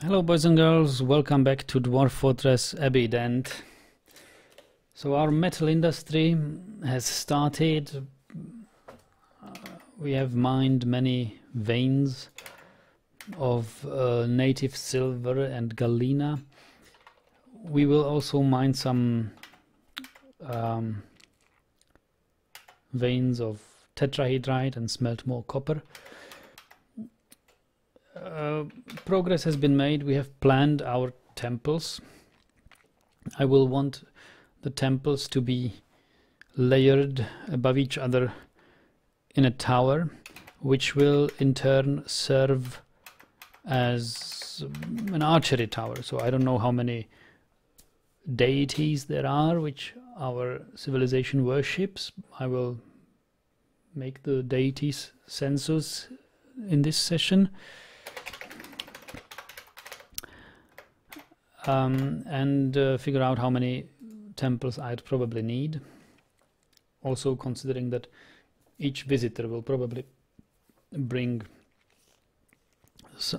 Hello boys and girls, welcome back to Dwarf Fortress Abbeydent. So our metal industry has started. We have mined many veins of native silver and galena. We will also mine some veins of tetrahedrite and smelt more copper. Progress has been made. We have planned our temples. I will want the temples to be layered above each other in a tower, which will in turn serve as an archery tower. So I don't know how many deities there are which our civilization worships. I will make the deities census in this session. And figure out how many temples I'd probably need. Also considering that each visitor will probably bring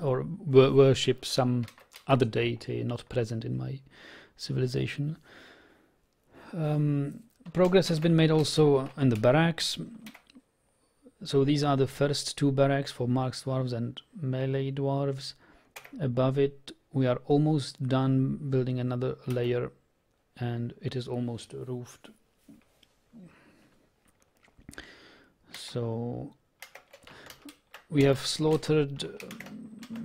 or worship some other deity not present in my civilization. Progress has been made also in the barracks. So these are the first two barracks for marks dwarves and melee dwarves. Above it we are almost done building another layer and it is almost roofed. So we have slaughtered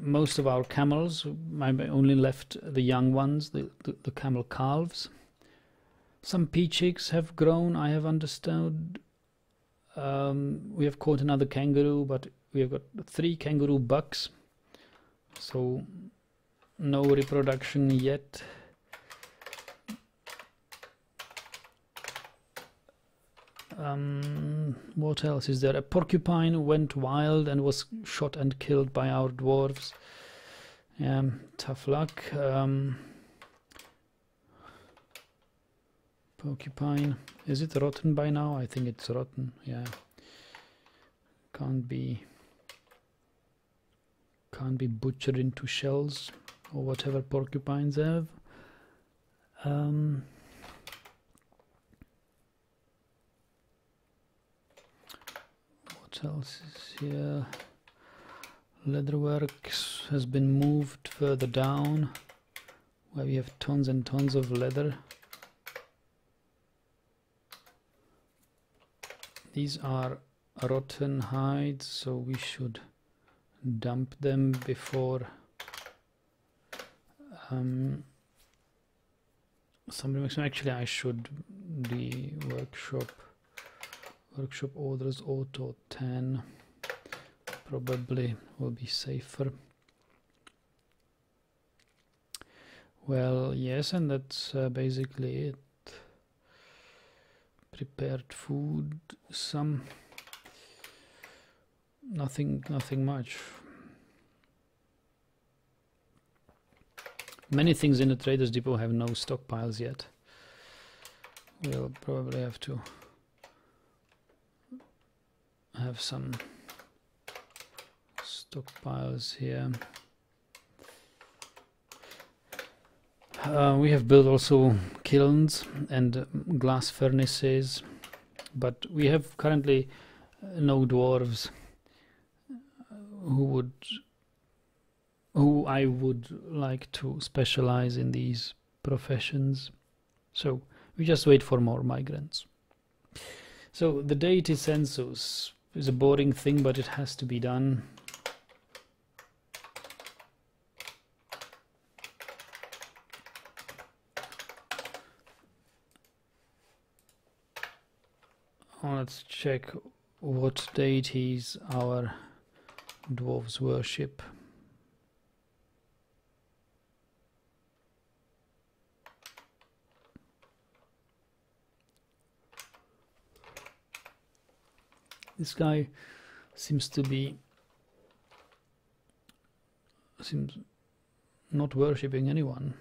most of our camels. I only left the young ones, the camel calves. Some pea chicks have grown, I have understood. We have caught another kangaroo, but we have got 3 kangaroo bucks. So no reproduction yet. What else is there? A porcupine went wild and was shot and killed by our dwarves. Tough luck. Porcupine, is it rotten by now? I think it's rotten. Yeah, can't be butchered into shells or whatever porcupines have. What else is here? Leatherworks has been moved further down, where we have tons and tons of leather. These are rotten hides, so we should dump them before actually I should the workshop orders auto 10 probably will be safer. Well, yes, and that's basically it. Prepared food, some nothing much. Many things in the traders depot have no stockpiles yet. We'll probably have to have some stockpiles here. We have built also kilns and glass furnaces, but we have currently no dwarves who I would like to specialize in these professions. So we just wait for more migrants. So the deity census is a boring thing, but it has to be done. Let's check what deities our dwarves worship. This guy seems not worshipping anyone.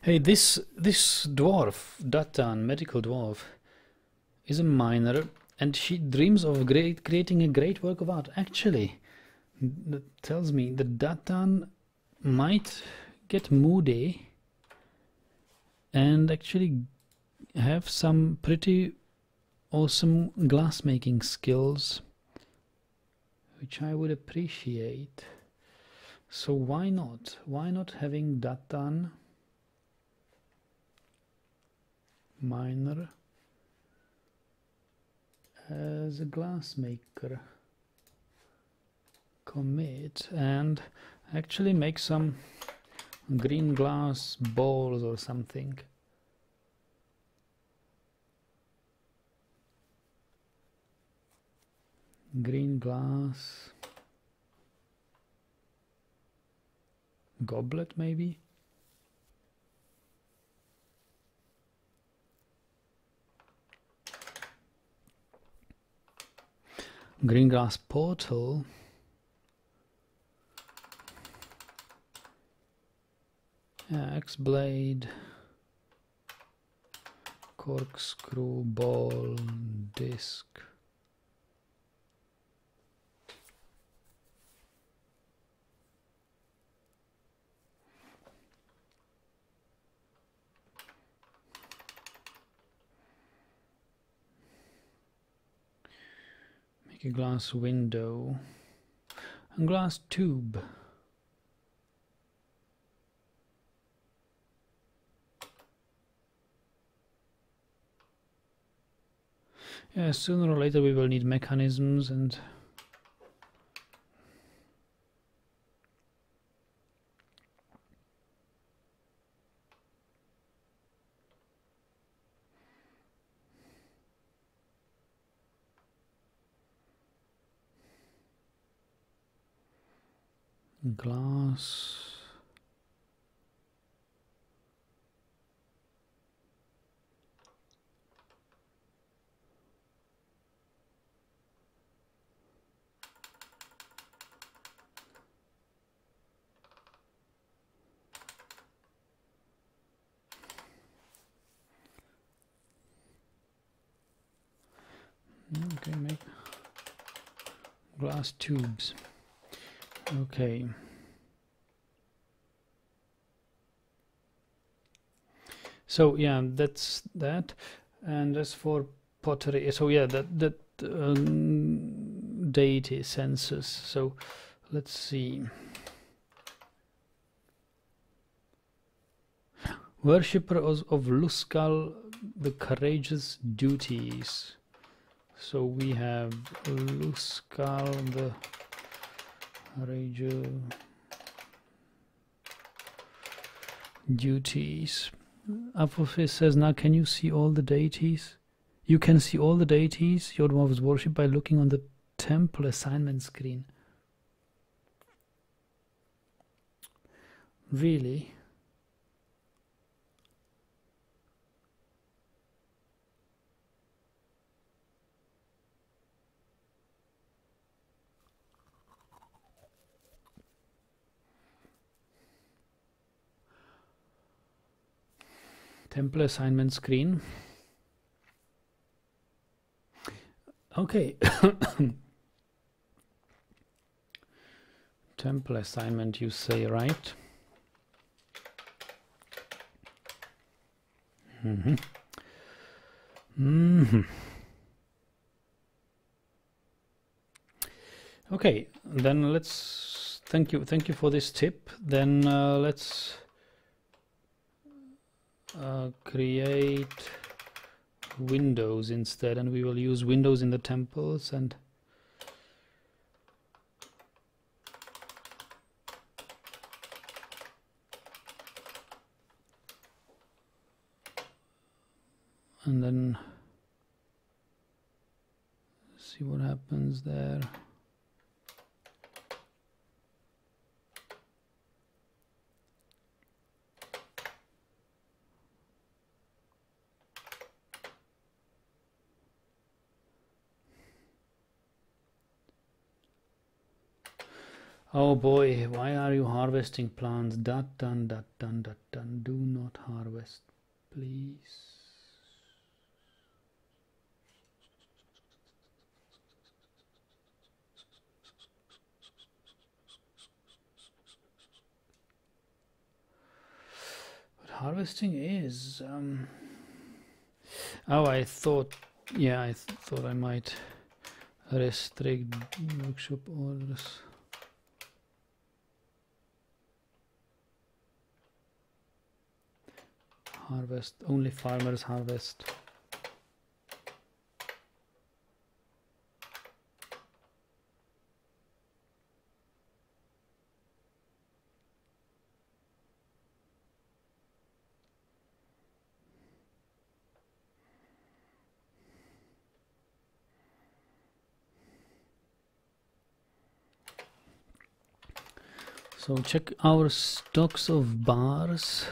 Hey, this dwarf, Datan, medical dwarf, is a miner, and she dreams of creating a great work of art. Actually, that tells me that Datan might get moody and actually have some pretty awesome glassmaking skills, which I would appreciate. So why not? Why not having Datan miner as a glassmaker? Commit and actually make some green glass balls or something. Green glass goblet, maybe. Green glass portal. Axe blade, corkscrew, ball, disc. Make a glass window, a glass tube. Yeah, sooner or later we will need mechanisms and glass. Okay, make glass tubes. Okay. So yeah, that's that. And as for pottery, so yeah, that deity census. So let's see. Worshipper of Luskal, the courageous duties. So we have Luskal, the courageous duties. Apophis says, now can you see all the deities? You can see all the deities your dwarf is worshipped by looking on the temple assignment screen. Really? Temple assignment screen. Okay. Temple assignment, you say, right? Mm-hmm. Mm-hmm. Okay, then let's thank you for this tip. Then let's create windows instead, and we will use windows in the temples and then see what happens there. Oh boy, why are you harvesting plants? Dot done, dot done, dot done. Do not harvest, please. But harvesting is... Oh, I thought... Yeah, I thought I might restrict workshop orders. Harvest, only farmers harvest. So check our stocks of bars.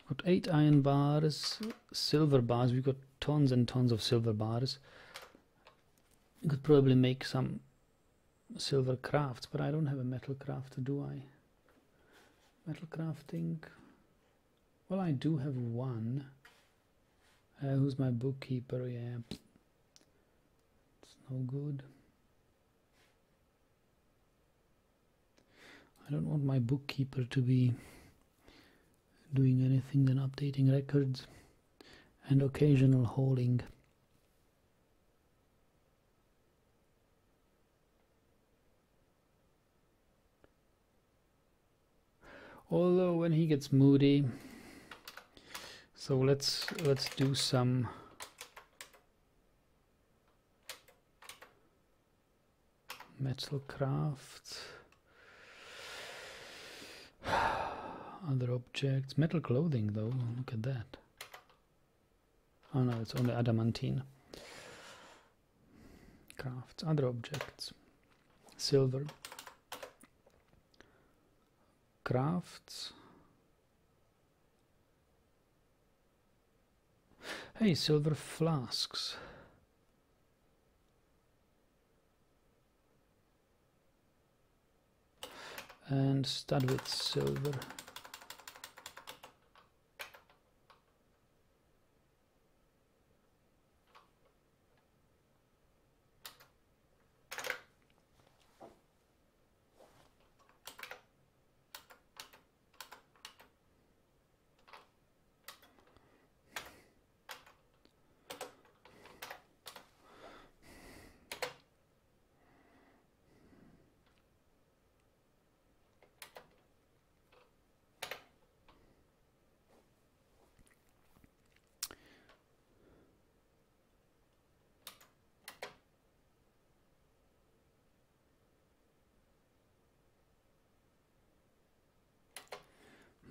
Got 8 iron bars, silver bars. We got tons and tons of silver bars. We could probably make some silver crafts, but I don't have a metal crafter, do I? Metal crafting. Well, I do have one. Who's my bookkeeper? Yeah, it's no good. I don't want my bookkeeper to be doing anything than updating records and occasional hauling. Although when he gets moody, so let's do some metal craft. Other objects. Metal clothing though, look at that. Oh no, it's only adamantine. Crafts, other objects. Silver. Crafts. Hey, silver flasks. And stud with silver.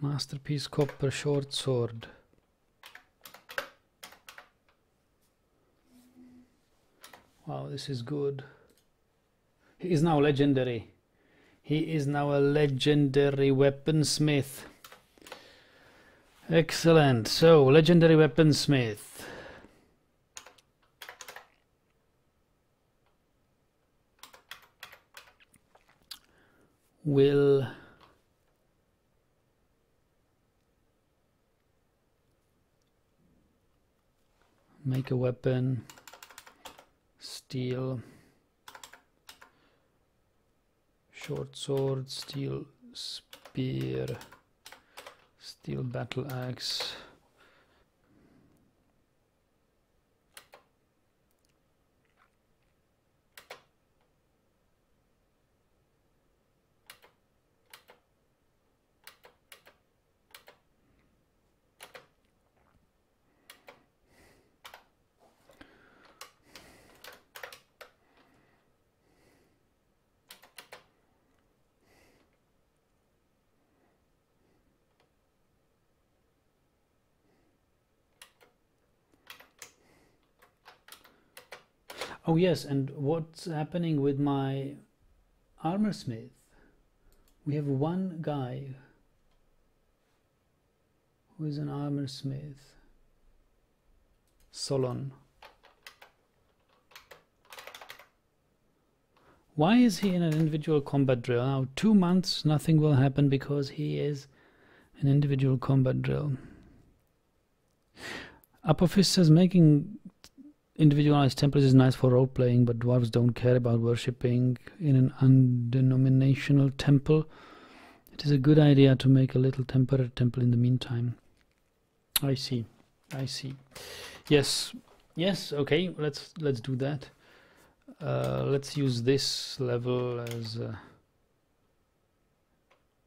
Masterpiece copper short sword. Wow, this is good. He is now legendary. He is now a legendary weaponsmith. Excellent. So, legendary weaponsmith. Will make a weapon, steel, short sword, steel spear, steel battle axe. Oh yes, and what's happening with my armor smith? We have one guy who is an armor smith. Solon. Why is he in an individual combat drill? Now 2 months, nothing will happen because he is an individual combat drill. Apophis says making individualized temples is nice for role-playing, but dwarves don't care about worshipping in an undenominational temple. It is a good idea to make a little temporary temple in the meantime. I see. I see. Yes. Yes, okay, let's do that. Let's use this level as a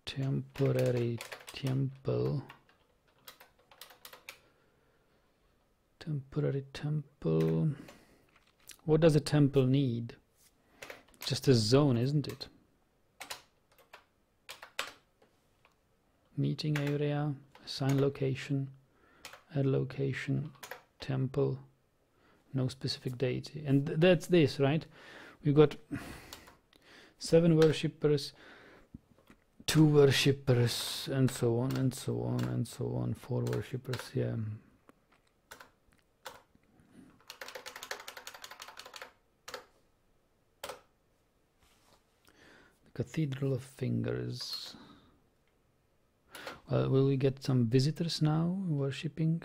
temporary temple. Temporary temple. What does a temple need? Just a zone, isn't it? Meeting area, assign location, add location, temple, no specific deity. And that's this, right? We've got 7 worshippers, 2 worshippers, and so on, and so on, and so on. 4 worshippers, yeah. Cathedral of Fingers. Will we get some visitors now worshipping?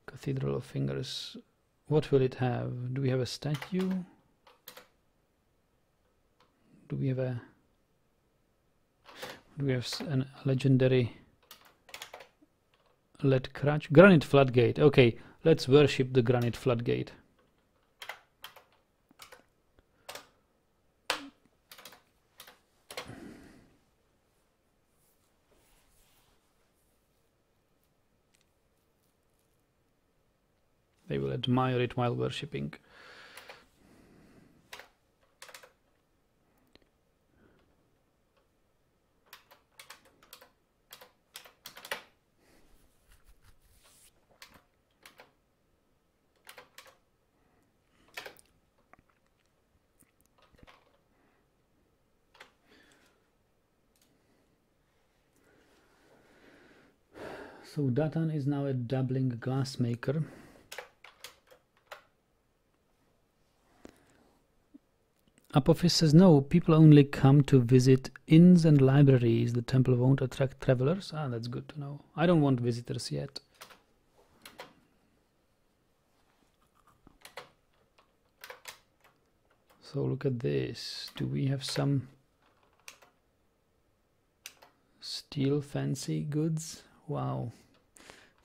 Cathedral of Fingers. What will it have? Do we have a statue? Do we have a legendary lead crutch? Granite floodgate. Okay, let's worship the granite floodgate. They will admire it while worshipping. So Datan is now a dabbling glassmaker. Apophis says, no, people only come to visit inns and libraries. The temple won't attract travelers. Ah, that's good to know. I don't want visitors yet. So look at this. Do we have some steel fancy goods? Wow.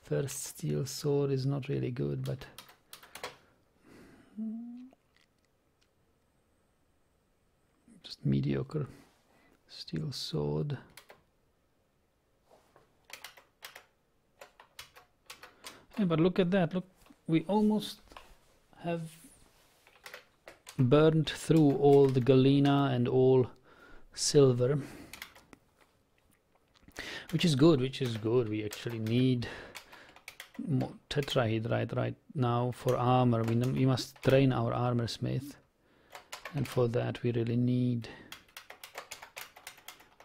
First steel sword is not really good, but just mediocre steel sword. Yeah, but look at that. Look, we almost have burned through all the galena and all silver, which is good, We actually need more tetrahedrite right now for armor. We must train our armor smith, and for that we really need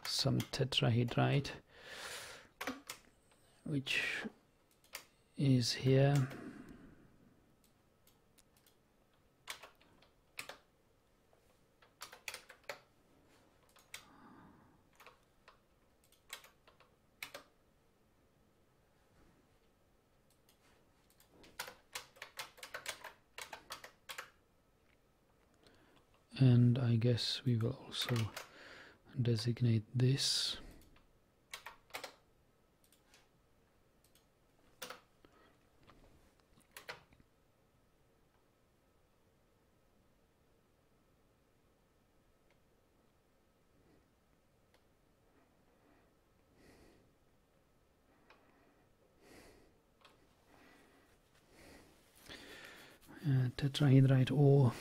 some tetrahedrite, which is here. And I guess we will also designate this. Tetrahedrite ore.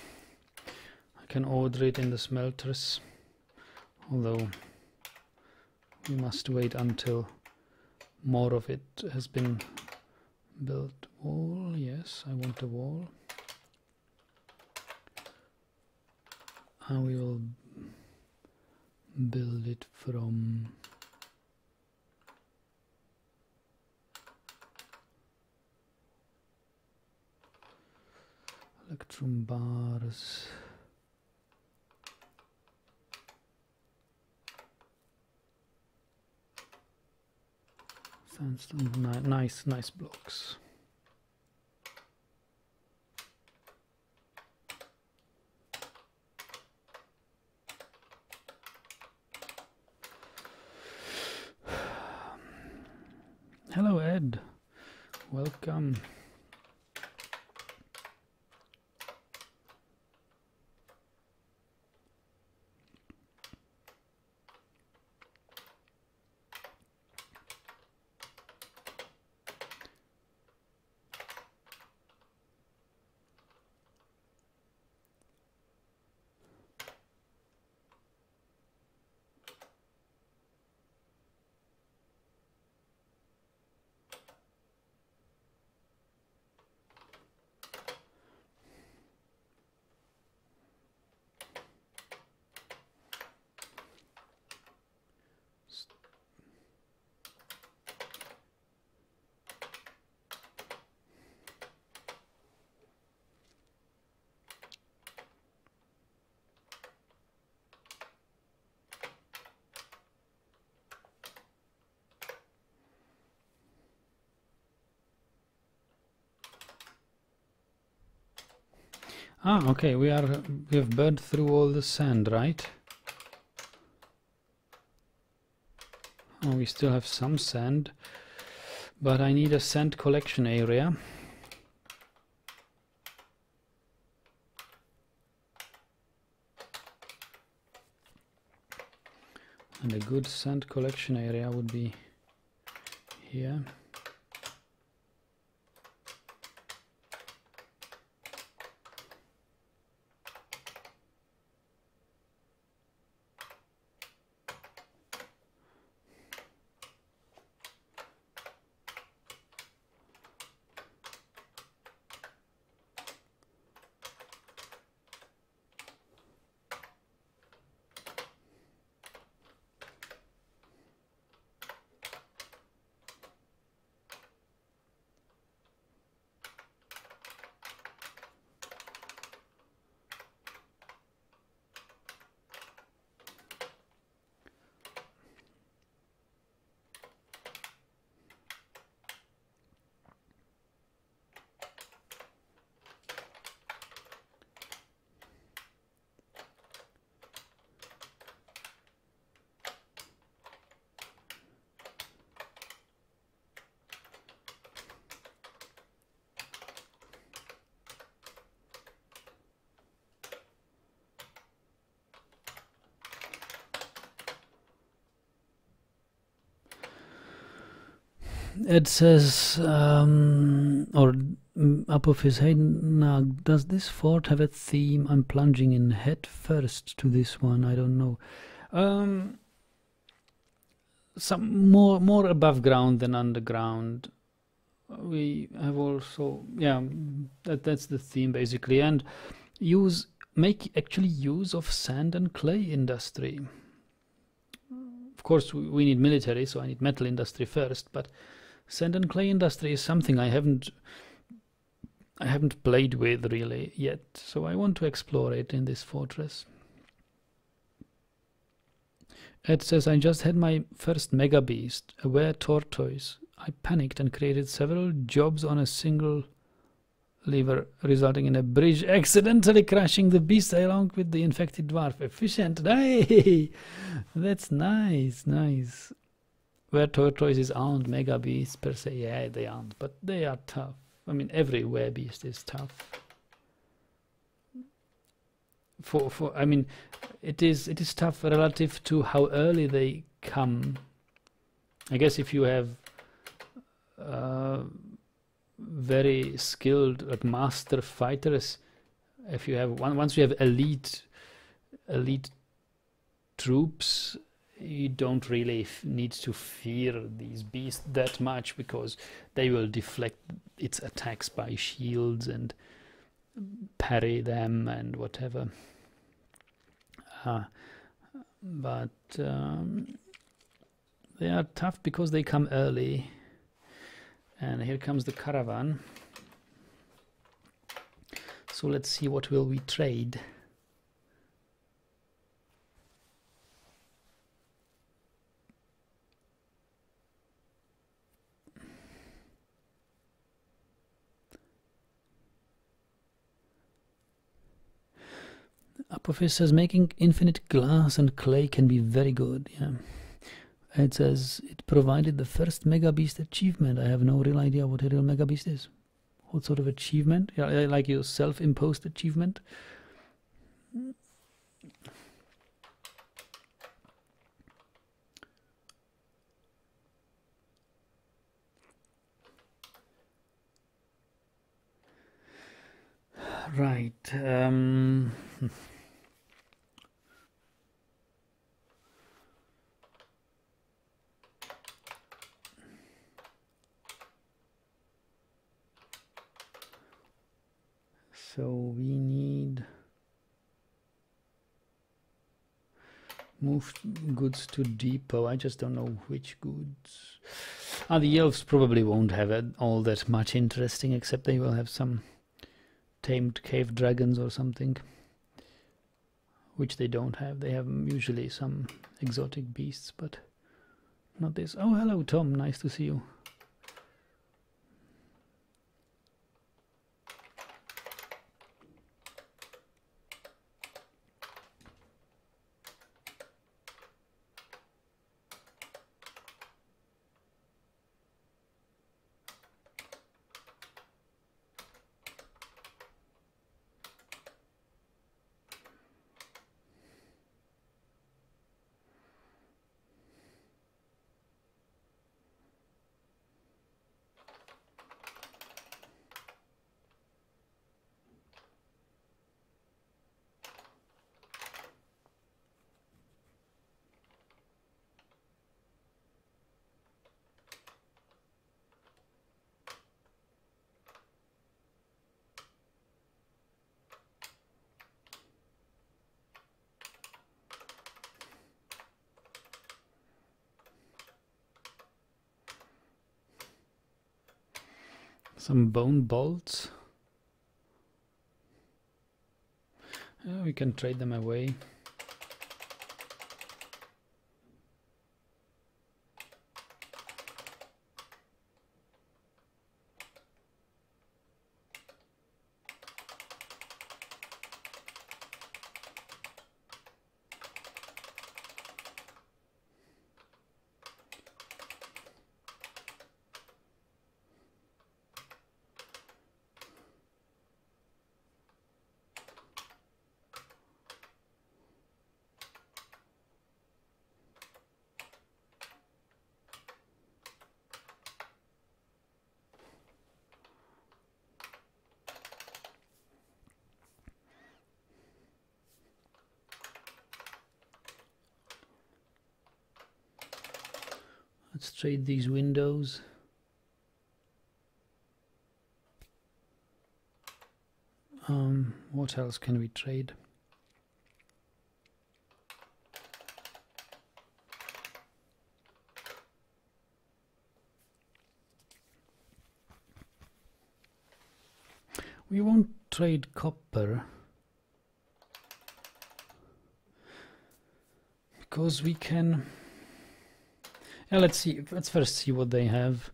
I can order it in the smelters, although we must wait until more of it has been built. Wall, yes, I want a wall. And we will build it from electrum bars. Sandstone, nice blocks. Hello Ed, welcome. Ah, okay, we have burned through all the sand, right? Oh, we still have some sand, but I need a sand collection area. And a good sand collection area would be here. Ed says, up of his head, Nag, does this fort have a theme? I'm plunging in head first to this one. I don't know. Some more above ground than underground. We have also, yeah, that's the theme basically, and make actually use of sand and clay industry. Of course, we need military, so I need metal industry first, but sand and clay industry is something I haven't played with really yet, so I want to explore it in this fortress. Ed says, I just had my first mega beast, a were tortoise. I panicked and created several jobs on a single lever, resulting in a bridge accidentally crashing the beast along with the infected dwarf. Efficient. Hey, that's nice. Were tortoises aren't mega beasts per se. Yeah, they aren't, but they are tough. I mean, every were beast is tough. I mean, it is tough relative to how early they come. I guess if you have very skilled, like master fighters, if you have once you have elite troops, you don't really need to fear these beasts that much, because they will deflect its attacks by shields and parry them and whatever. But they are tough because they come early. And here comes the caravan. So let's see, what will we trade? Apophis says making infinite glass and clay can be very good. Yeah. It says it provided the first Mega Beast achievement. I have no real idea what a real Mega Beast is. What sort of achievement? Yeah, like your self-imposed achievement. Right. So we need move goods to depot. I just don't know which goods. The elves probably won't have all that much interesting, except they will have some tamed cave dragons or something, which they don't have. They have usually some exotic beasts, but not this. Oh, hello Tom, nice to see you. Some bone bolts. We can trade them away. Let's trade these windows. What else can we trade? We won't trade copper because we can. Yeah, let's see. Let's first see what they have.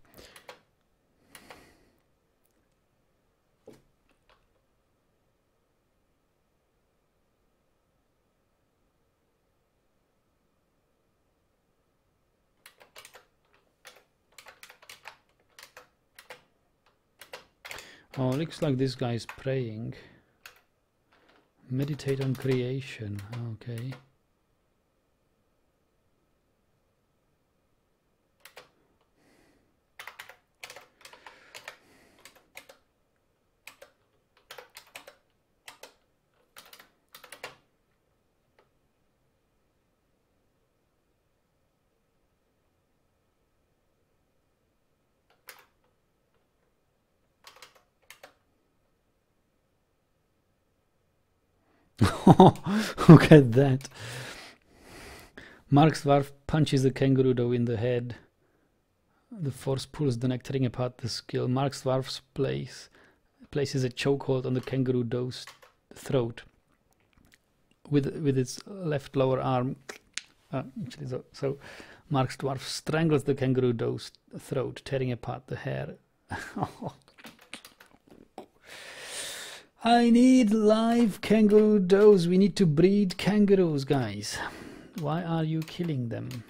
Oh, looks like this guy's praying. Meditate on creation. Okay. Look at that. Mark's Dwarf punches the kangaroo dough in the head. The force pulls the neck, tearing apart the skill. Mark's Dwarf's places a chokehold on the kangaroo dough's throat with its left lower arm. So Mark's Dwarf strangles the kangaroo dough's throat, tearing apart the hair. I need live kangaroo does. We need to breed kangaroos, guys. Why are you killing them?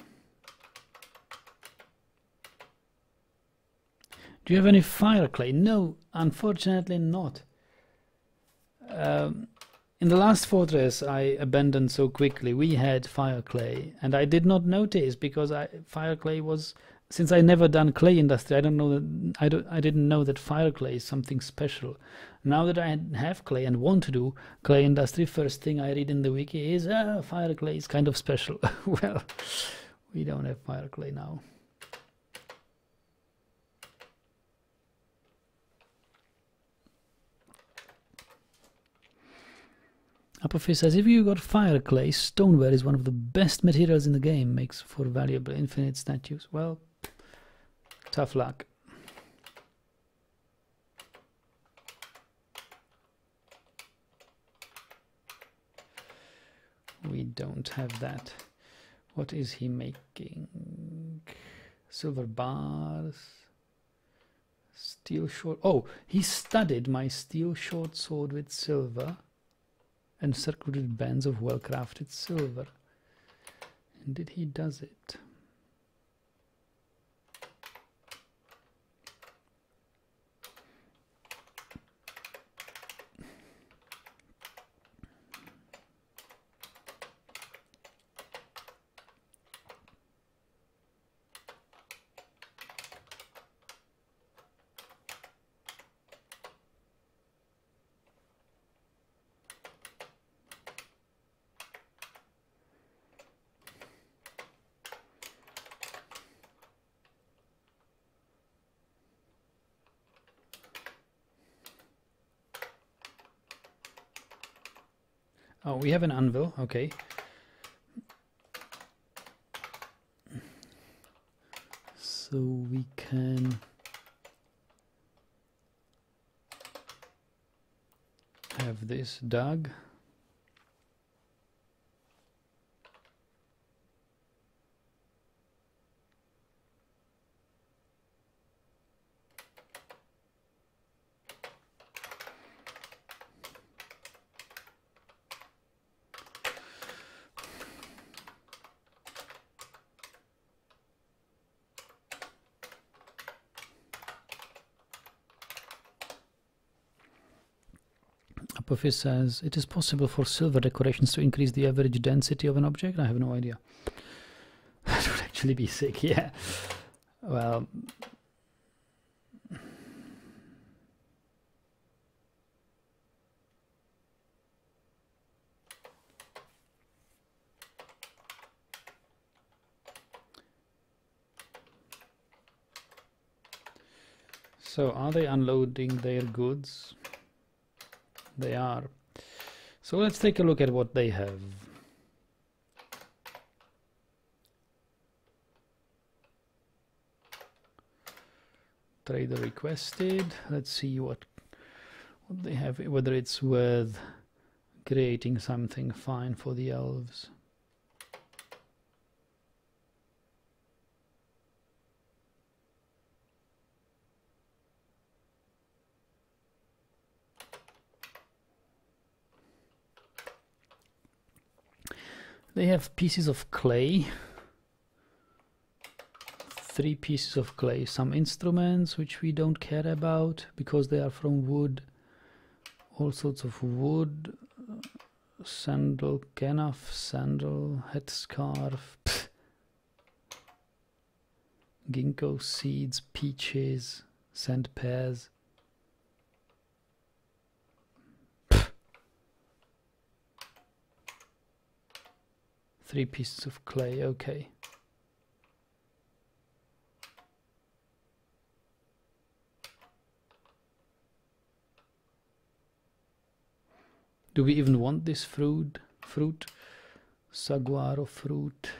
Do you have any fire clay? No, unfortunately not. In the last fortress I abandoned so quickly, we had fire clay, and I did not notice because fire clay was, since I never done clay industry, I don't know that I didn't know that fire clay is something special. Now that I have clay and want to do clay industry, first thing I read in the wiki is fire clay is kind of special. Well, we don't have fire clay now. Apophis says, if you got fire clay, stoneware is one of the best materials in the game, makes for valuable infinite statues. Well, tough luck. We don't have that. What is he making? Silver bars. Steel short. Oh, he studied my steel short sword with silver and circulated bands of well-crafted silver. And did he does it? Oh, we have an anvil, okay. So we can have this dug. Apophis says, it is possible for silver decorations to increase the average density of an object? I have no idea. That would actually be sick, yeah. Well, so are they unloading their goods? They are. So let's take a look at what they have. Trader requested. Let's see what they have, whether it's worth creating something fine for the elves. They have pieces of clay, 3 pieces of clay, some instruments which we don't care about because they are from wood, all sorts of wood, sandal, canaf, sandal, headscarf, ginkgo seeds, peaches, sand pears. 3 pieces of clay, okay. Do we even want this fruit? Saguaro fruit.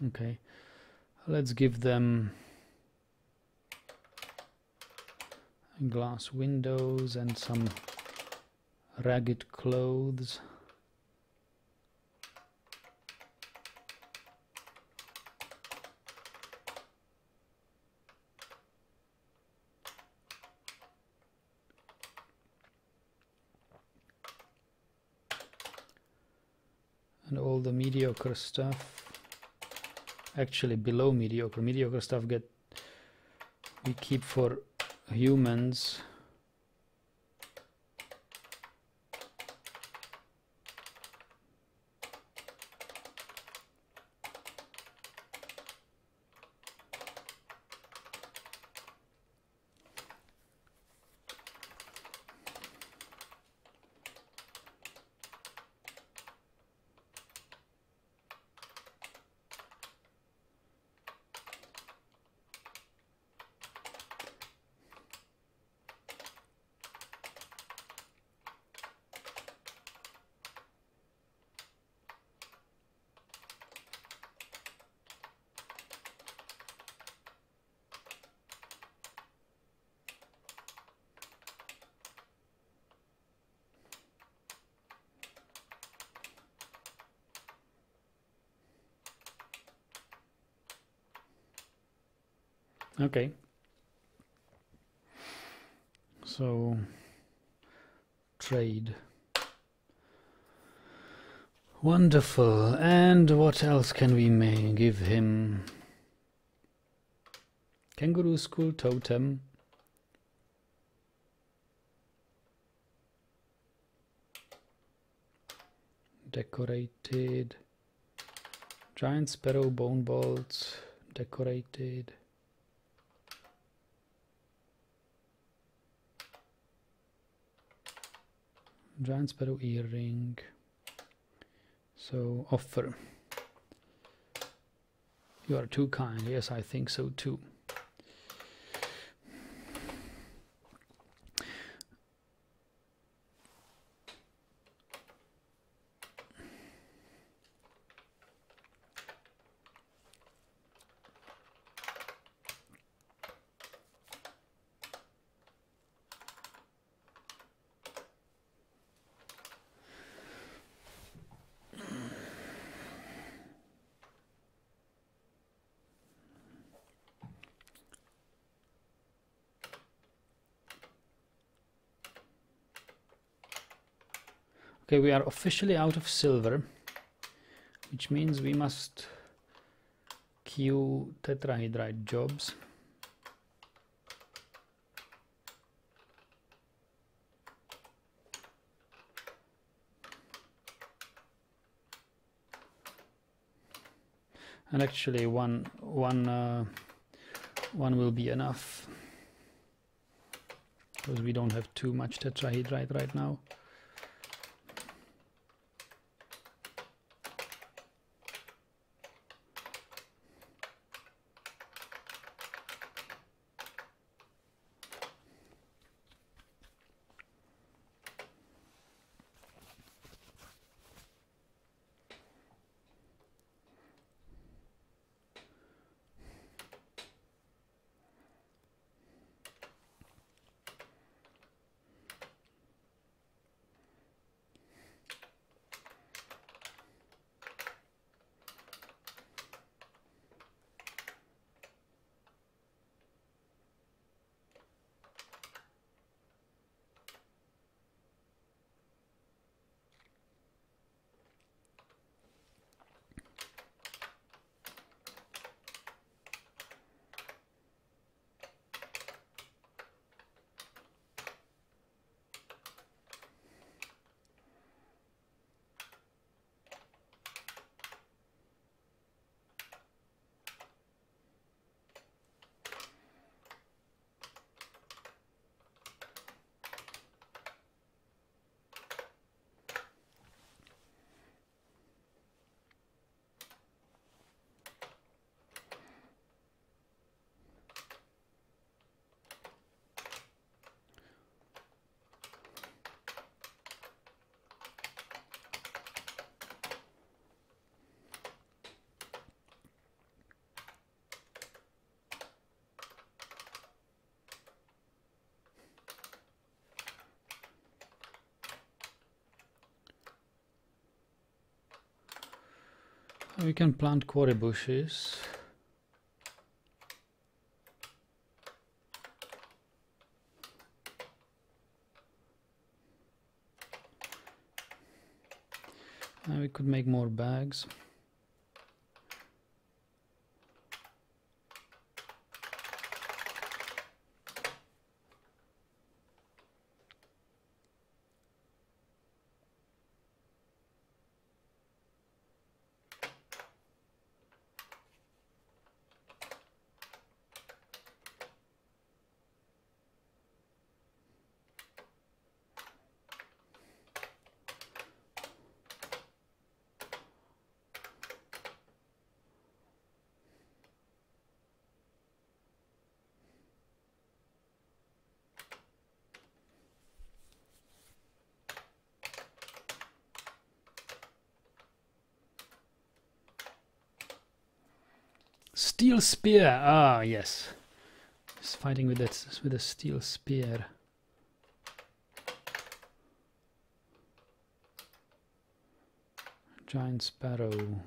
Okay, let's give them glass windows and some ragged clothes. And all the mediocre stuff, actually below mediocre stuff we keep for humans. Okay, so trade. Wonderful. And what else can we give him? Kangaroo school totem. Decorated. Giant sparrow bone bolts. Decorated. Giant sparrow earring. So offer. You are too kind. Yes, I think so too. Okay, we are officially out of silver, which means we must queue tetrahedrite jobs. And actually one will be enough, because we don't have too much tetrahedrite right now. We can plant quarry bushes. We could make more bags. Steel spear. Ah, yes. He's fighting with a steel spear. Giant sparrow.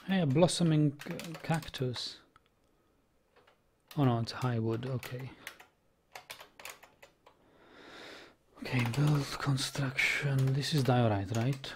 Hey, a blossoming cactus. Oh no, it's high wood, okay. Okay, build construction. This is diorite, right?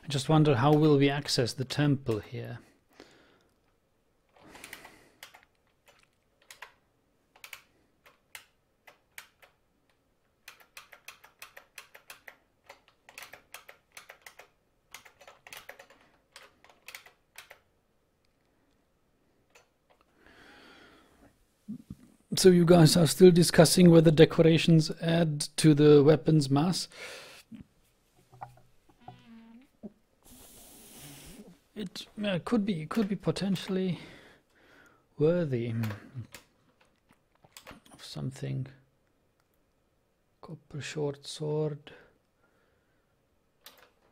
I just wonder how will we access the temple here? So you guys are still discussing whether decorations add to the weapons mass? It could be potentially worthy of something. Copper short sword,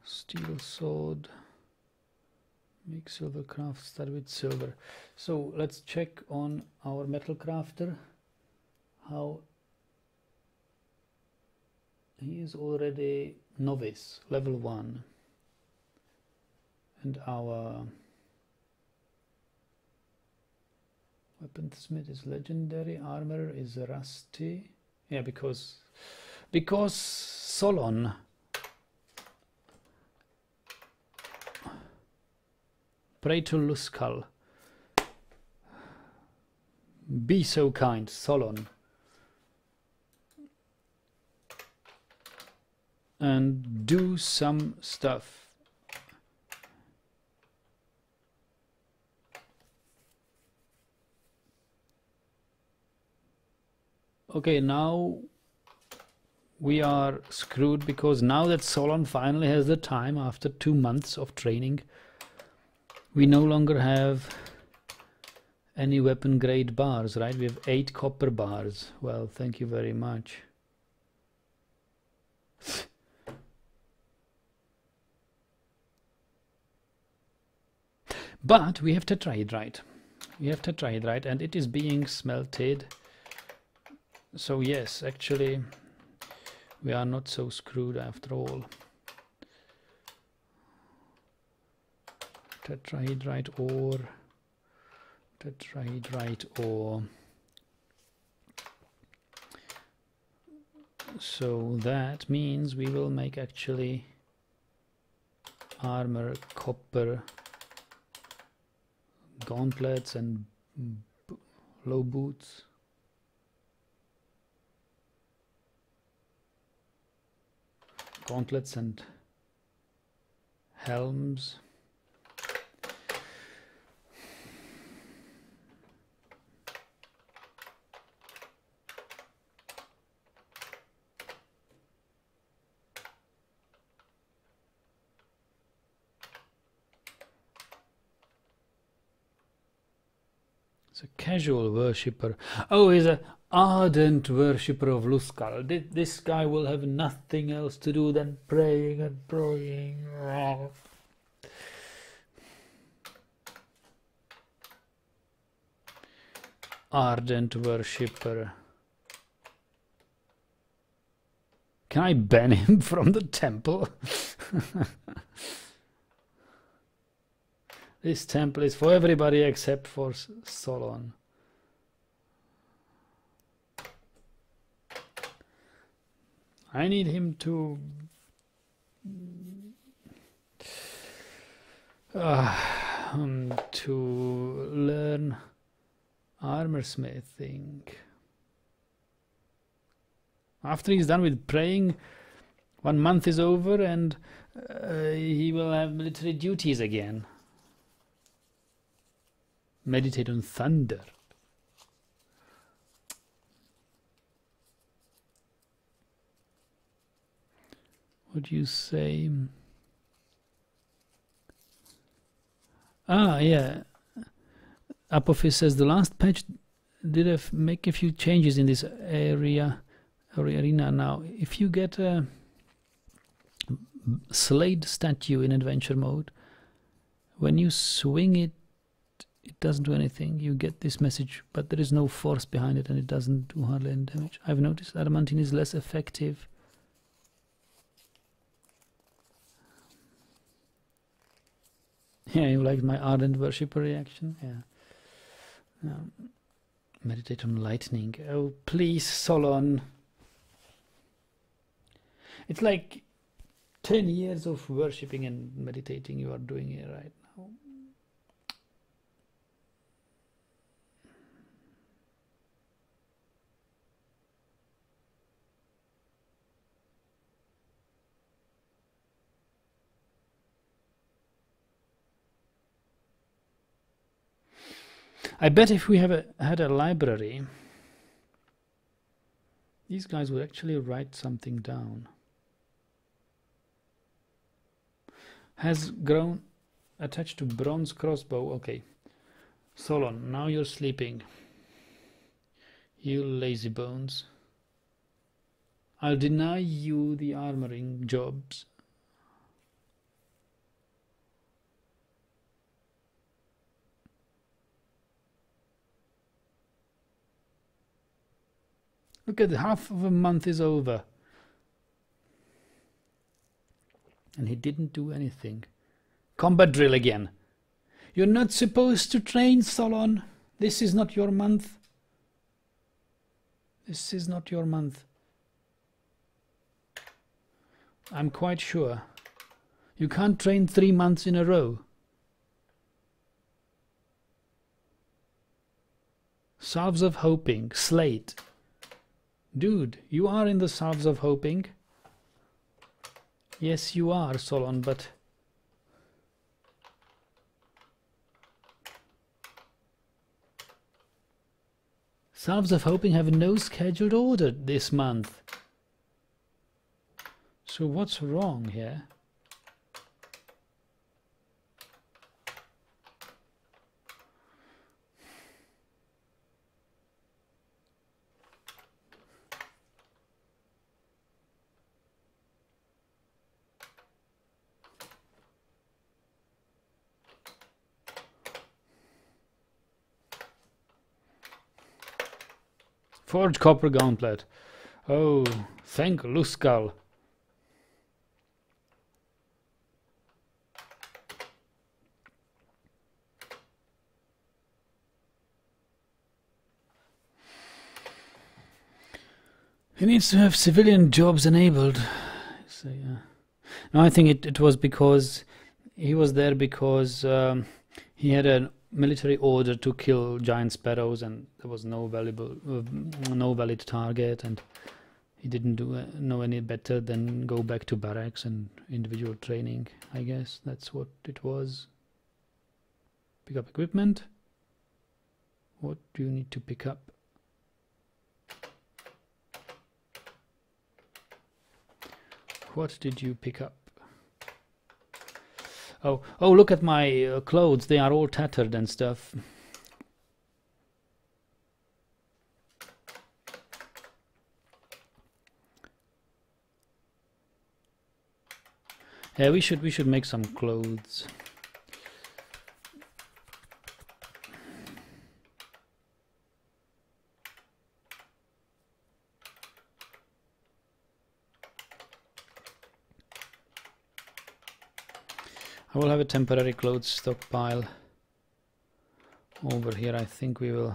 steel sword, make silver craft, start with silver. So let's check on our metal crafter how he is already novice, level 1. And our weaponsmith is legendary, armor is rusty. Yeah, because Solon Pray to Luskal. Be so kind, Solon. And do some stuff. Okay, now we are screwed because now that Solon finally has the time after 2 months of training, we no longer have any weapon grade bars, right? We have 8 copper bars. Well, thank you very much. But we have tetrahedrite. We have tetrahedrite and it is being smelted. So yes, actually we are not so screwed after all. Tetrahedrite ore. Tetrahedrite ore. So that means we will make actually armor, copper, gauntlets and low boots. Gauntlets and helms. It's a casual worshipper. Oh, he's an ardent worshipper of Luskal. This guy will have nothing else to do than praying and praying. Ardent worshipper. Can I ban him from the temple? This temple is for everybody except for Solon. I need him to learn armor smithing. After he's done with praying, 1 month is over and he will have military duties again. Meditate on thunder. What do you say? Ah, yeah. Apophis says the last patch did make a few changes in this area or arena. Now, if you get a Slade statue in adventure mode, when you swing it, it doesn't do anything. You get this message, but there is no force behind it and it doesn't do hardly any damage. I've noticed adamantine is less effective. Yeah, you like my ardent worshipper reaction? Yeah. Meditate on lightning. Oh, please, Solon. It's like 10 years of worshipping and meditating you are doing it right now. I bet if we had a library, these guys would actually write something down. Has grown attached to bronze crossbow. Okay. Solon, now you're sleeping. You lazy bones. I'll deny you the armoring jobs. Look at half of a month is over. And he didn't do anything. Combat drill again. You're not supposed to train, Solon. This is not your month. This is not your month. I'm quite sure. You can't train 3 months in a row. Salves of Hoping. Slate. Dude, you are in the Salves of Hoping. Yes, you are, Solon, but... Salves of Hoping have no scheduled order this month. So what's wrong here? Forged copper gauntlet. Oh, thank Luskal. He needs to have civilian jobs enabled. So, yeah. No, I think it was because he was there because he had a military order to kill giant sparrows, and there was no valid target, and he didn't know any better than go back to barracks and individual training. I guess that's what it was. Pick up equipment. What do you need to pick up? What did you pick up? Oh, look at my clothes. They are all tattered and stuff. Yeah, we should make some clothes. I will have a temporary clothes stockpile over here. I think we will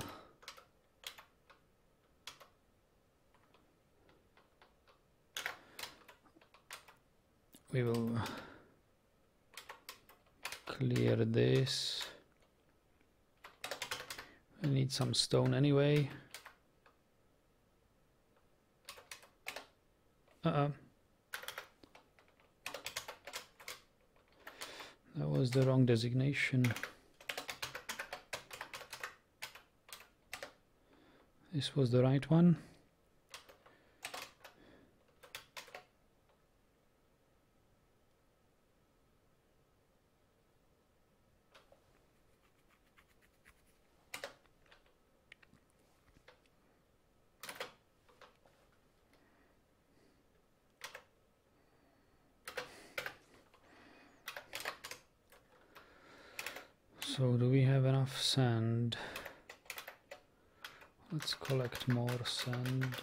clear this. I need some stone anyway. That was the wrong designation. This was the right one. So do we have enough sand? Let's collect more sand.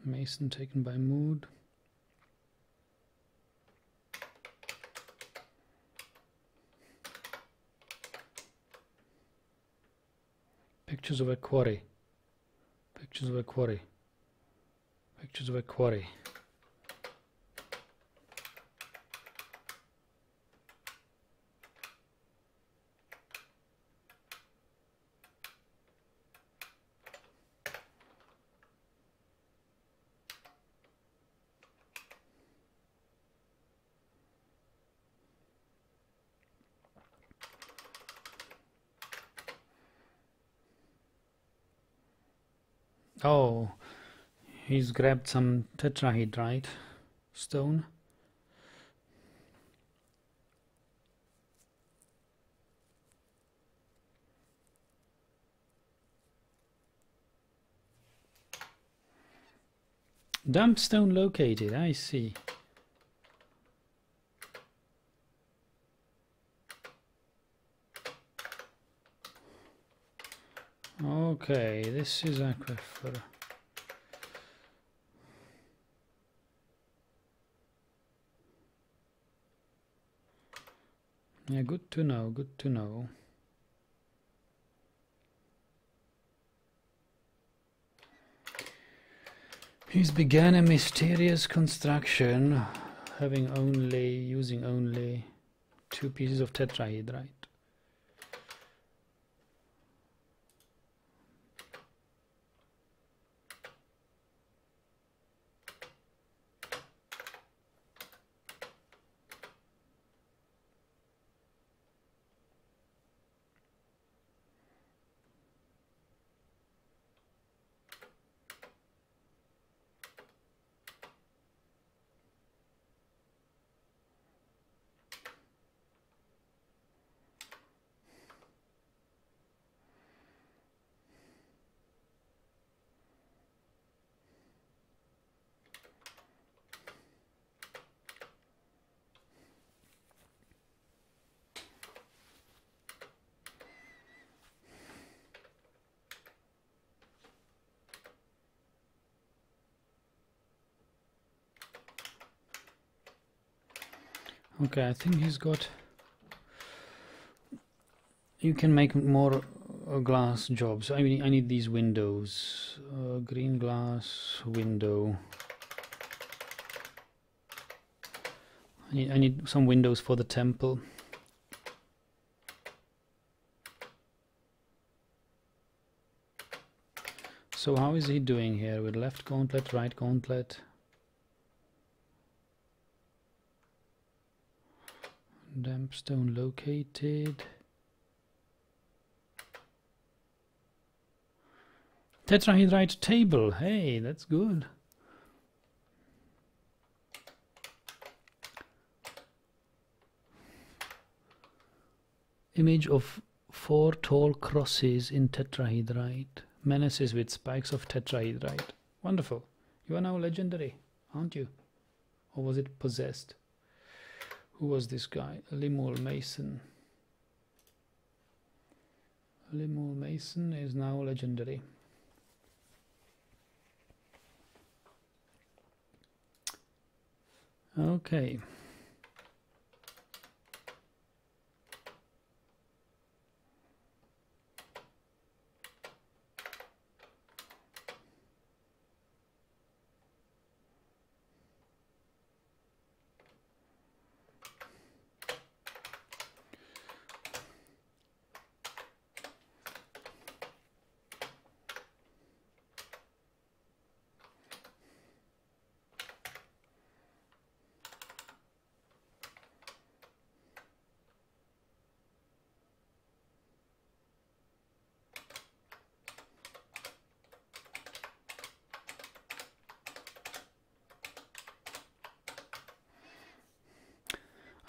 Mason taken by mood. Pictures of a quarry. Pictures of a quarry. Pictures of a quarry. Oh, he's grabbed some tetrahedrite stone. Dump stone located, I see. Okay, this is aquifer. Yeah, good to know, good to know. He's began a mysterious construction, using only 2 pieces of tetrahedrite. Okay, I think he's got... You can make more glass jobs. I need these windows. Green glass window. I need some windows for the temple. So how is he doing here with left gauntlet, right gauntlet? Damp stone located. Tetrahedrite table. Hey, that's good. Image of 4 tall crosses in tetrahedrite. Menaces with spikes of tetrahedrite. Wonderful. You are now legendary, aren't you? Or was it possessed? Who was this guy? Limul Mason. Limul Mason is now legendary. Okay.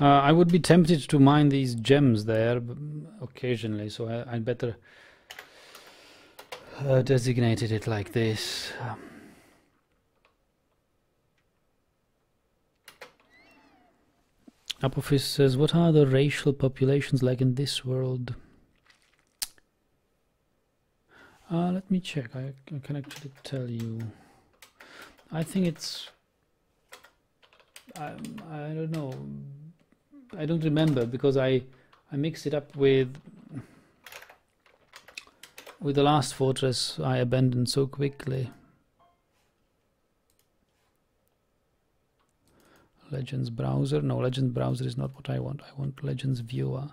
I would be tempted to mine these gems there occasionally, so I'd better designated it like this. Apophis says, what are the racial populations like in this world? Let me check. I can actually tell you. I think it's... I don't know. I don't remember because I mixed it up with the last fortress I abandoned so quickly. Legends browser. No, Legends browser is not what I want. I want Legends viewer.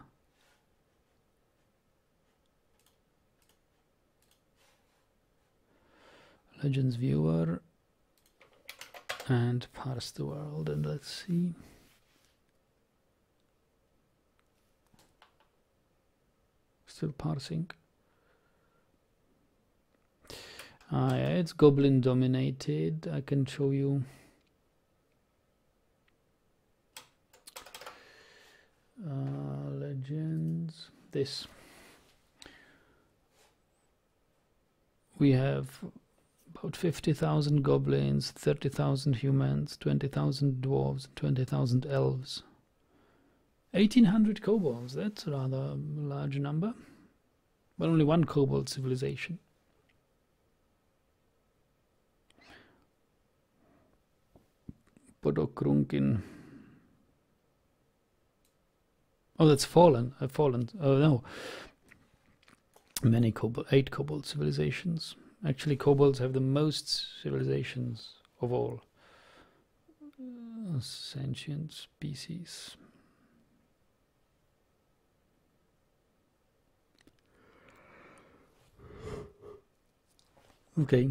Legends viewer and parse the world, and let's see. Still parsing. Yeah, it's goblin dominated. I can show you. Legends. This. We have about 50,000 goblins, 30,000 humans, 20,000 dwarves, 20,000 elves. 1,800 kobolds, that's a rather large number. But only one kobold civilization. Podokrunkin. Oh, that's fallen. Fallen. Oh no. Many kobold, 8 kobold civilizations. Actually, kobolds have the most civilizations of all sentient species. Okay.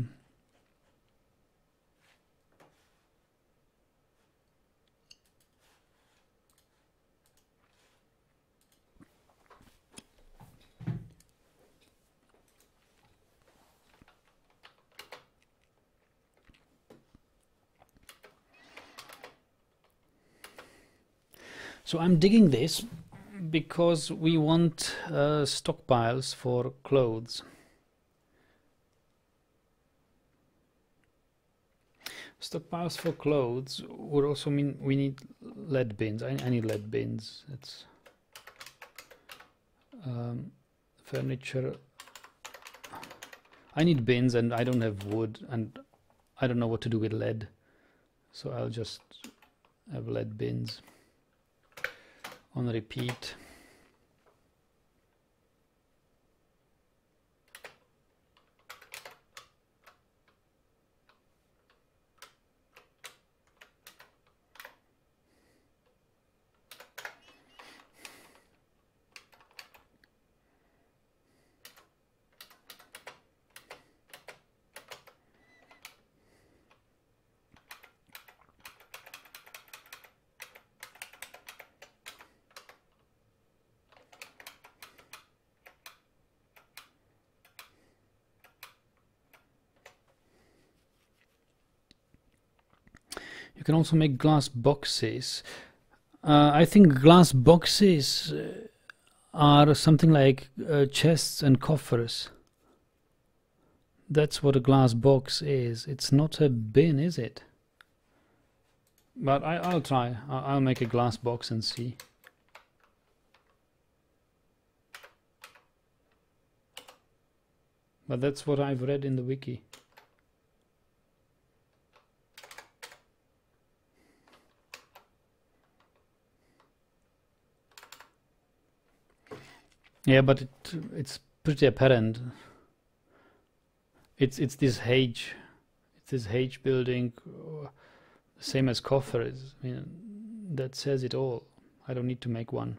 So I'm digging this because we want stockpiles for clothes. Stockpiles for clothes would also mean we need lead bins. I need lead bins. It's furniture. I need bins and I don't have wood and I don't know what to do with lead. So I'll just have lead bins on repeat. You can also make glass boxes. I think glass boxes are something like chests and coffers. That's what a glass box is. It's not a bin, is it? But I'll try. I'll make a glass box and see. But that's what I've read in the wiki. Yeah, but it's pretty apparent. It's this H, it's this H building, same as coffer is. I mean, that says it all. I don't need to make one.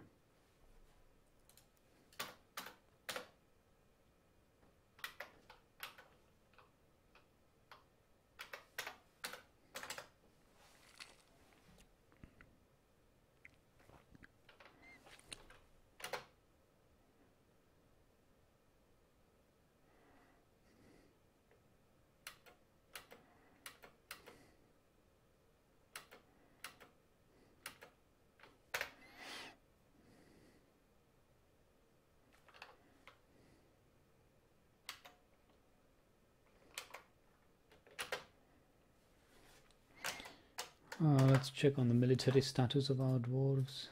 Let's check on the military status of our dwarves.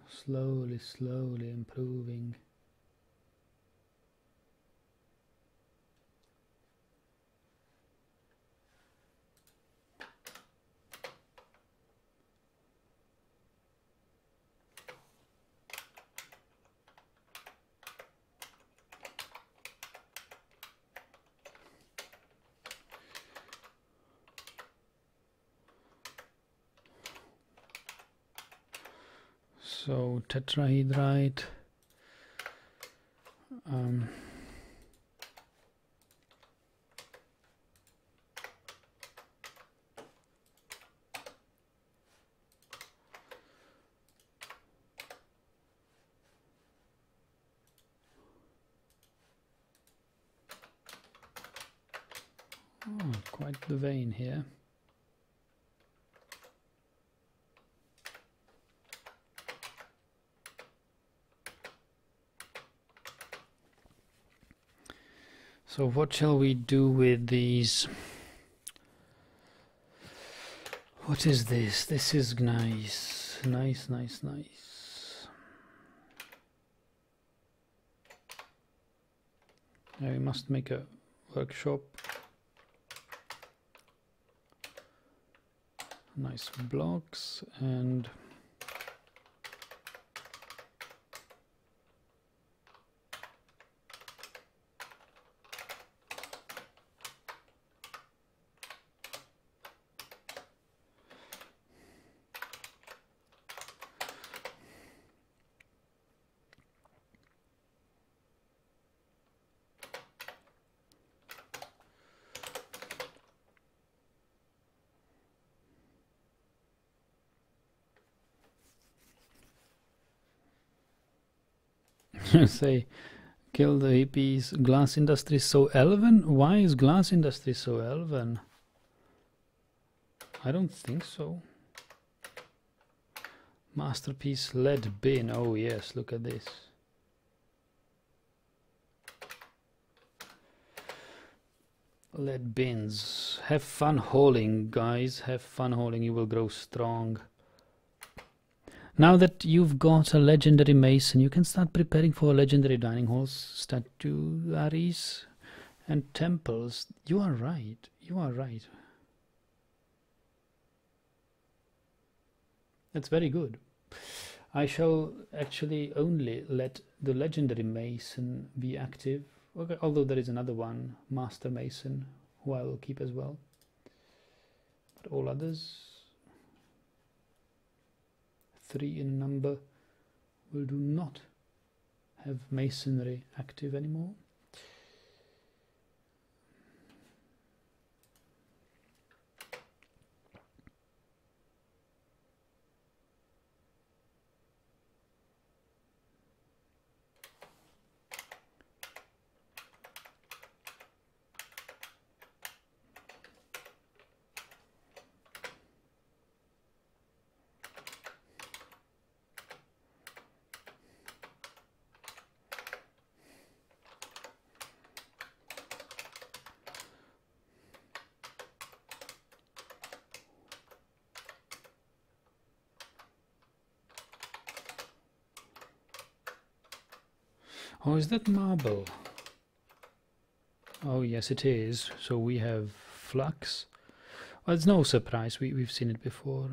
Slowly improving. So tetrahedrite. Oh, quite the vein here. So what shall we do with these? What is this? This is nice. Nice, nice, nice. Now we must make a workshop. Nice blocks and say, kill the hippies. Glass industry so elven? Why is glass industry so elven? I don't think so. Masterpiece lead bin. Oh yes, look at this. Lead bins. Have fun hauling, guys. Have fun hauling. You will grow strong. Now that you've got a legendary mason, you can start preparing for legendary dining halls, statuaries, and temples. You are right. You are right. That's very good. I shall actually only let the legendary mason be active. Okay, although there is another one, master mason, who I will keep as well. But all others, 3 in number, will do not have masonry active anymore. Oh, is that marble? Oh, yes, it is. So we have flux. Well, it's no surprise. We've seen it before.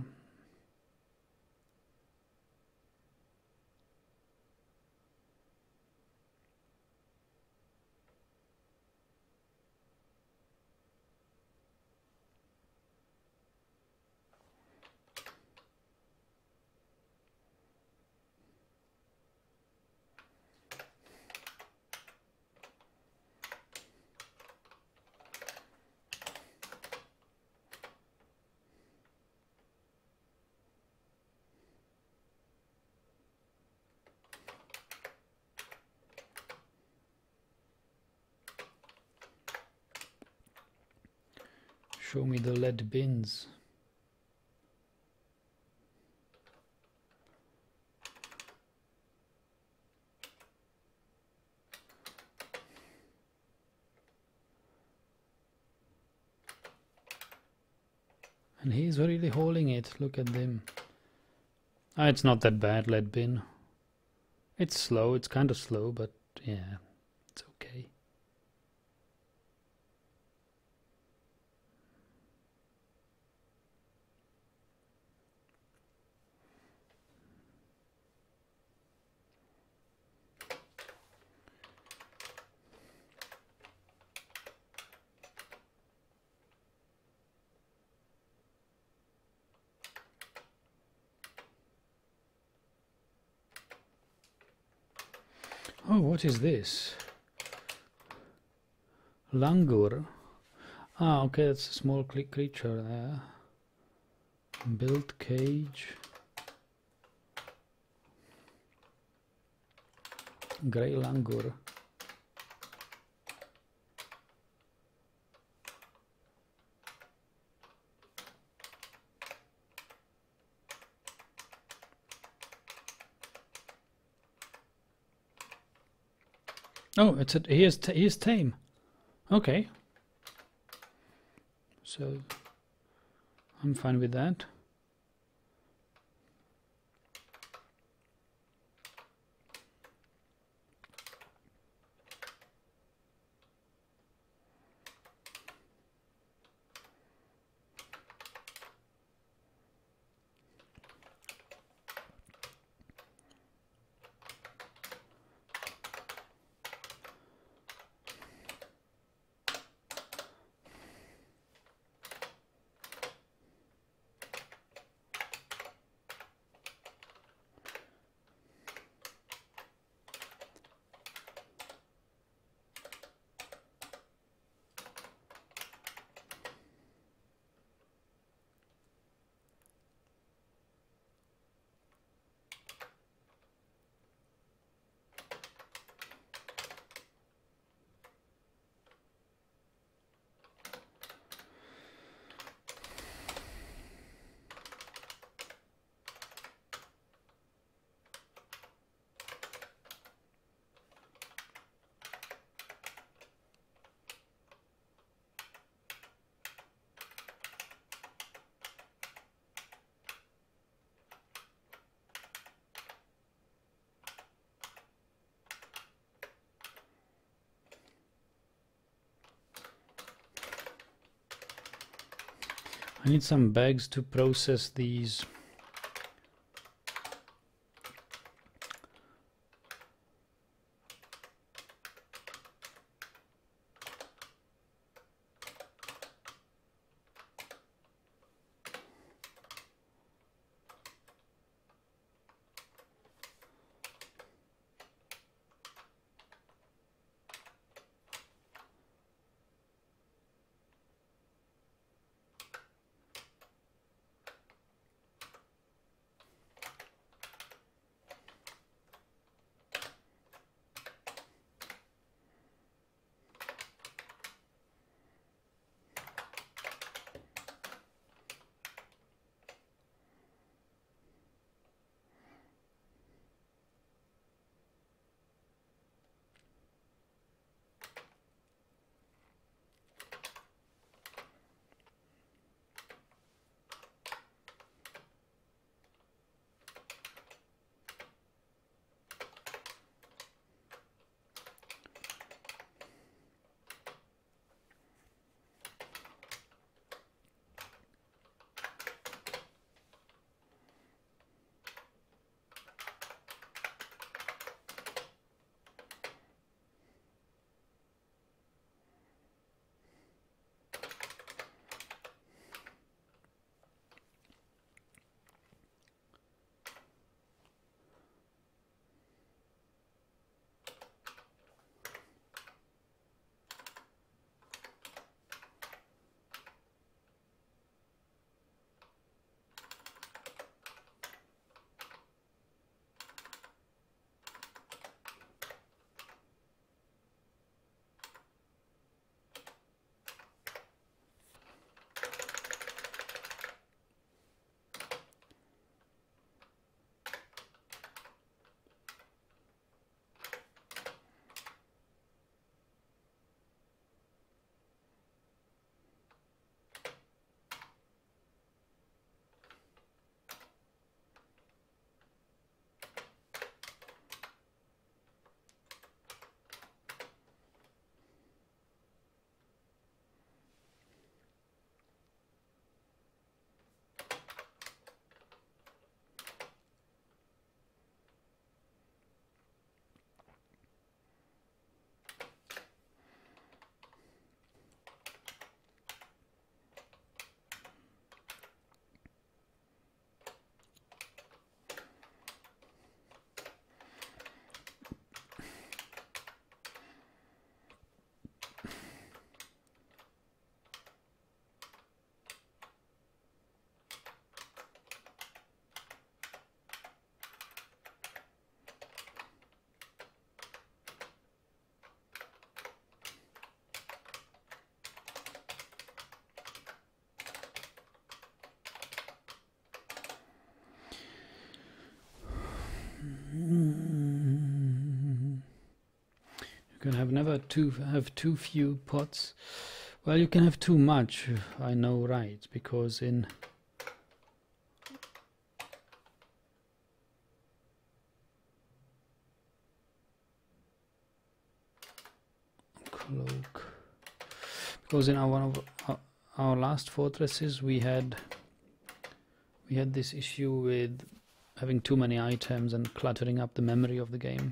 Show me the lead bins. And he's really hauling it. Look at them. Ah, it's not that bad, lead bin. It's slow. It's kind of slow, but yeah, it's okay. Oh, what is this? Langur. Ah, okay, that's a small creature there. Build cage. Grey langur. Oh, he is tame. Okay. So I'm fine with that. I need some bags to process these. can have too few pots. Well, you can have too much, I know, right? Because in cloak, because in one of our last fortresses we had this issue with having too many items and cluttering up the memory of the game.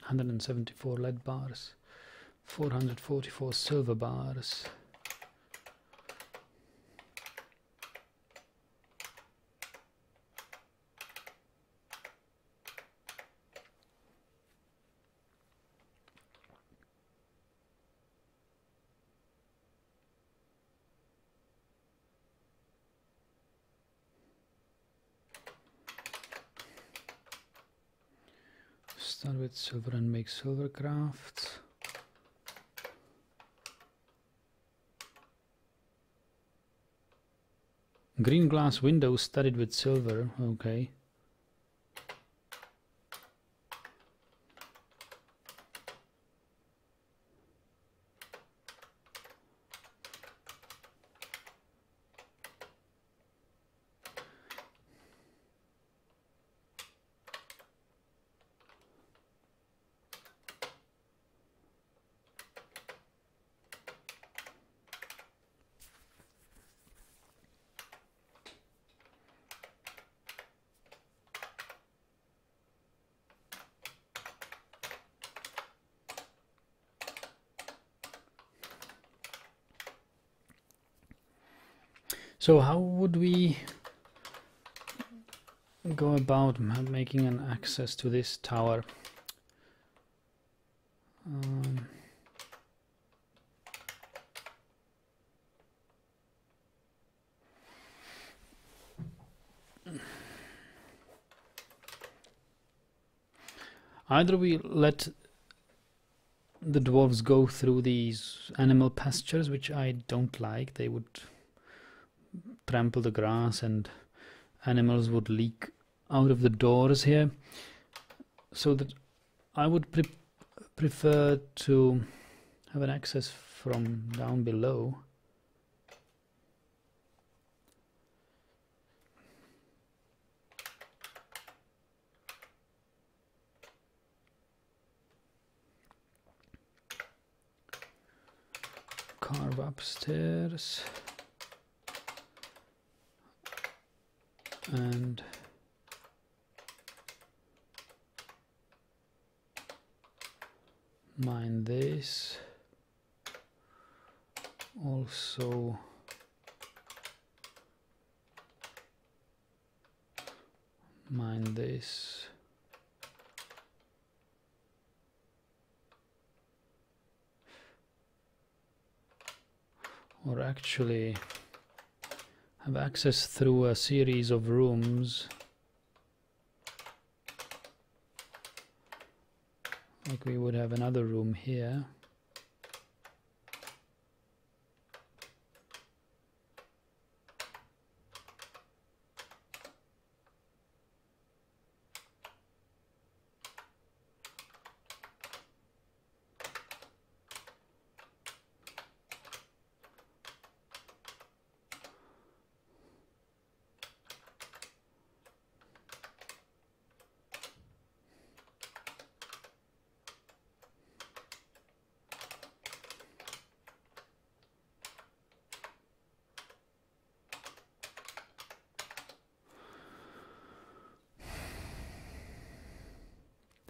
$174 lead bars, 444 silver bars. Start with silver and make silver crafts. Green glass windows studded with silver, okay. So how would we go about making an access to this tower? Either we let the dwarves go through these animal pastures, which I don't like. They would trample the grass and animals would leak out of the doors here, so that I would prefer to have an access from down below. Carve upstairs and mine this. Also mine this. Or actually have access through a series of rooms, like we would have another room here.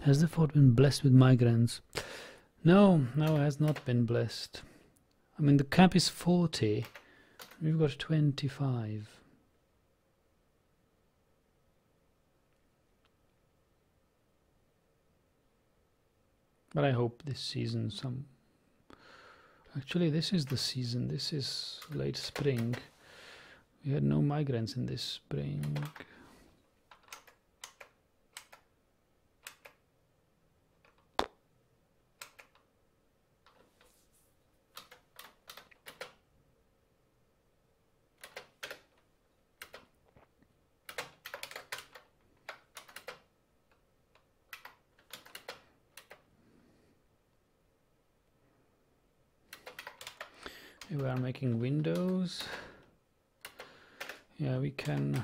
Has the fort been blessed with migrants? No, no, it has not been blessed. I mean, the cap is 40. We've got 25. But I hope this season some... Actually, this is the season. This is late spring. We had no migrants in this spring. We are making windows. Yeah, we can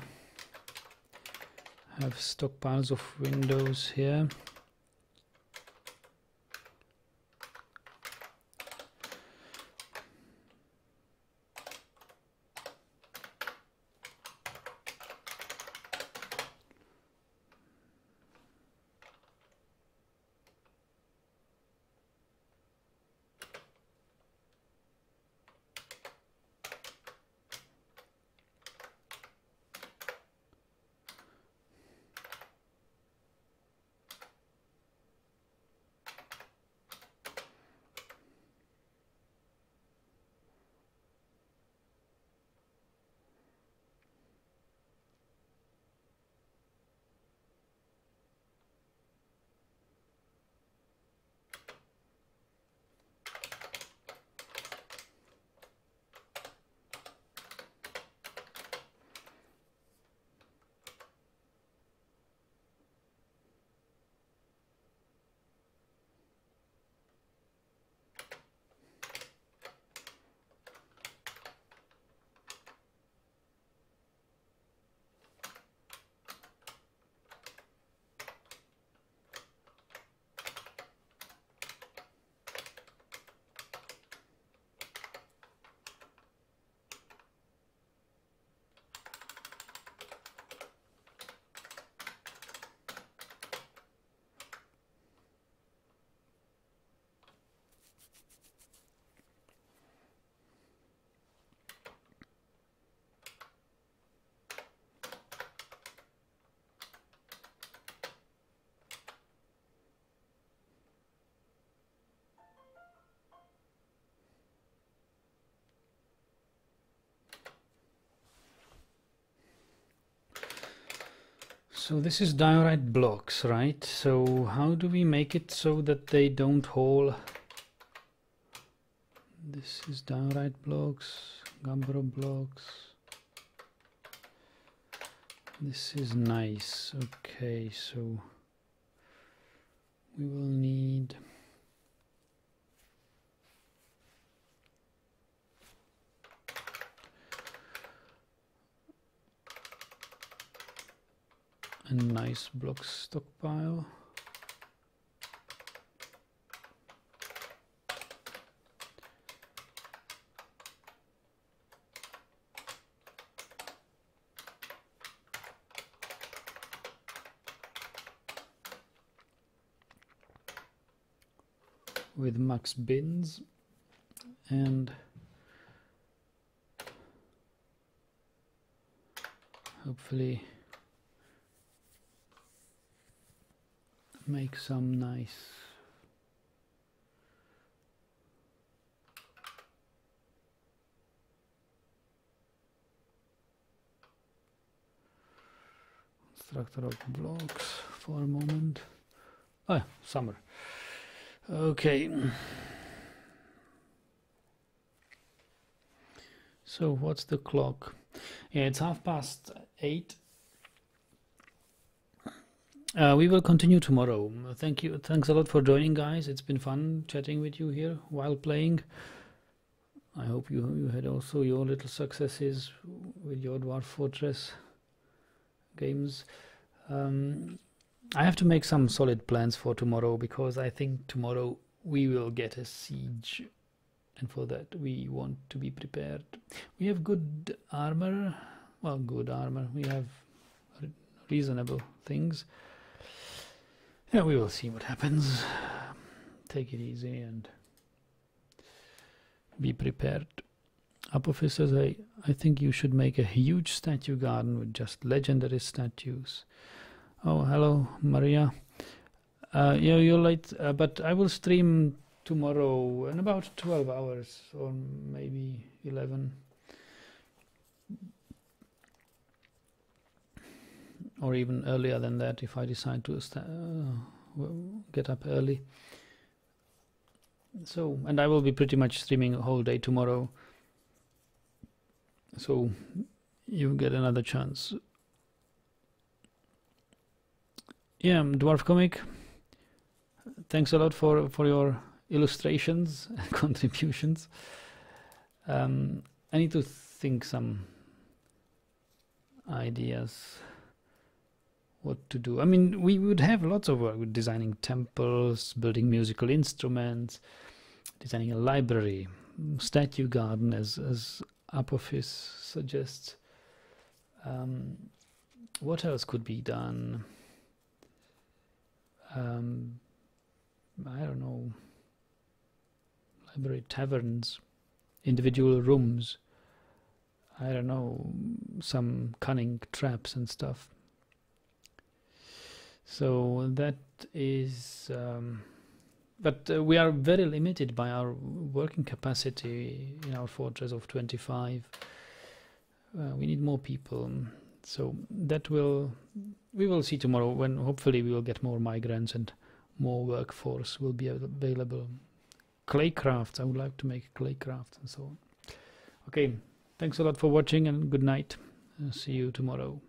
have stockpiles of windows here. So this is diorite blocks, right? So how do we make it so that they don't haul? This is diorite blocks, Gambro blocks. This is nice. Okay, so we will need a nice block stockpile. With max bins and hopefully make some nice structure of blocks for a moment. Oh, summer. Okay. So what's the clock? Yeah, it's 8:30. We will continue tomorrow. Thank you. Thanks a lot for joining, guys. It's been fun chatting with you here while playing. I hope you had also your little successes with your Dwarf Fortress games. I have to make some solid plans for tomorrow because I think tomorrow we will get a siege, and for that we want to be prepared. We have good armor. Well, good armor. We have reasonable things. Yeah, we will see what happens. Take it easy and be prepared. Apophis says, I think you should make a huge statue garden with just legendary statues. Oh, hello, Maria. Yeah, you're late, but I will stream tomorrow in about 12 hours or maybe 11. Or even earlier than that if I decide to get up early. So, and I will be pretty much streaming a whole day tomorrow. So you get another chance. Yeah, Dwarf Comic, thanks a lot for your illustrations and contributions. I need to think some ideas what to do. I mean, we would have lots of work with designing temples, building musical instruments, designing a library, statue garden, as Apophis suggests. What else could be done? I don't know. Library, taverns, individual rooms. I don't know, some cunning traps and stuff. So that is, but we are very limited by our working capacity in our fortress of 25. We need more people. So that we will see tomorrow when hopefully we will get more migrants and more workforce will be available. Clay crafts, I would like to make clay crafts and so on. Okay, thanks a lot for watching and good night. See you tomorrow.